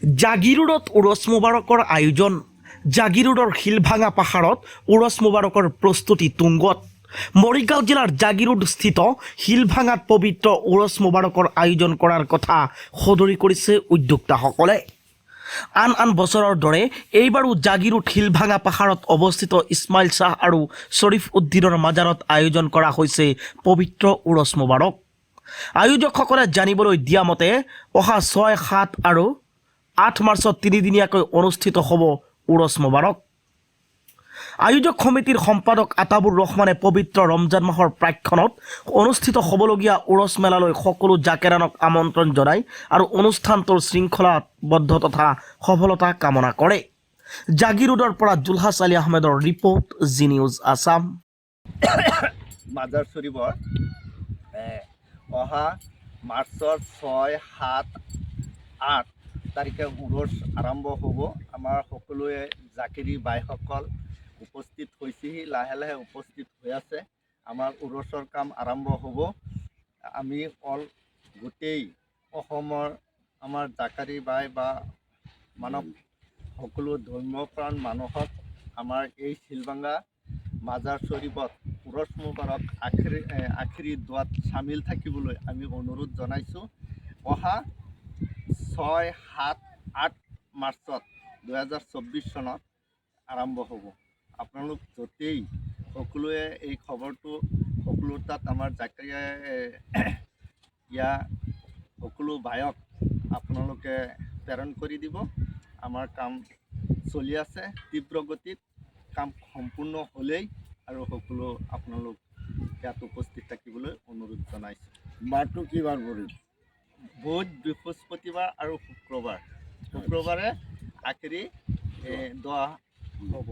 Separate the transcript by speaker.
Speaker 1: জাগিৰোডত উৰছ মুবাৰকৰ আয়োজন। জাগিৰোডৰ শিলভাঙা পাহাৰত উৰছ মুবাৰকৰ প্ৰস্তুতি তুংগত। মৰিগাঁও জিলাৰ জাগিৰোড স্থিত শিলভাঙাত পবিত্ৰ উৰছ মুবাৰকৰ আয়োজন কৰাৰ কথা সদৰি কৰিছে উদ্যোক্তাসকলে। আন বছৰৰ দৰে এইবাৰো জাগিৰোড শিলভাঙা পাহাৰত অৱস্থিত ইছমাইল শ্বাহ আৰু শ্বৰীফ উদ্দিনৰ মাজাৰত আয়োজন কৰা হৈছে পবিত্ৰ উৰছ মুবাৰক। আয়োজকসকলে জানিবলৈ দিয়া মতে অহা 6, 7 আৰু 8 মাৰ্চত 3 দিনীয়াকৈ অনুষ্ঠিত হ'ব উৰছ মুবাৰক। আয়োজক সমিতিৰ সম্পাদক আতাবুৰ ৰহমানে পবিত্ৰ ৰমজান মাহৰ প্ৰাক্ষণত অনুষ্ঠিত হ'বলগীয়া উৰছ মেলালৈ সকলো জাকেৰানক আমন্ত্ৰণ জনায় আৰু অনুষ্ঠানটোৰ শৃংখলাবদ্ধ তথা সফলতা কামনা কৰে। জাগিৰোডৰ পৰা জুলহাছ আলী আহমেদৰ ৰিপৰ্ট, জি নিউজ আছাম।
Speaker 2: মাজাৰ শ্বৰীফৰ অহা মাৰ্চৰ 6, 7, 8 তাৰিখে উৰছ আৰম্ভ হ'ব। আমাৰ সকলোৱে জাকেৰী বাইসকল উপস্থিত হৈছেহি, লাহে লাহে উপস্থিত হৈ আছে। আমাৰ উৰছৰ কাম আৰম্ভ হ'ব। আমি গোটেই অসমৰ আমাৰ জাকাৰী বাই বা মানৱ সকলো ধৰ্মপ্ৰাণ মানুহক আমাৰ এই শিলভাঙা মাজাৰ শ্বৰীফত উৰছ মুবাৰক আখিৰি দোৱাত চামিল থাকিবলৈ আমি অনুৰোধ জনাইছোঁ। অহা 6, 7, 8 মাৰ্চত 2024 চনত আৰম্ভ হ'ব। আপোনালোক য'তেই সকলোৱে এই খবৰটো সকলো তাত আমাৰ জাকাৰীয়া সকলো ভাইক আপোনালোকে প্ৰেৰণ কৰি দিব। আমাৰ কাম চলি আছে তীব্ৰ গতিত। কাম সম্পূৰ্ণ হ'লেই আৰু সকলো আপোনালোক ইয়াত উপস্থিত থাকিবলৈ অনুৰোধ জনাইছোঁ।
Speaker 3: বাৰটো কি বাৰ পৰিল?
Speaker 2: বুধ, বৃহস্পতিবাৰ আৰু শুক্ৰবাৰ। শুক্ৰবাৰে আখেৰি দোৱা হ'ব।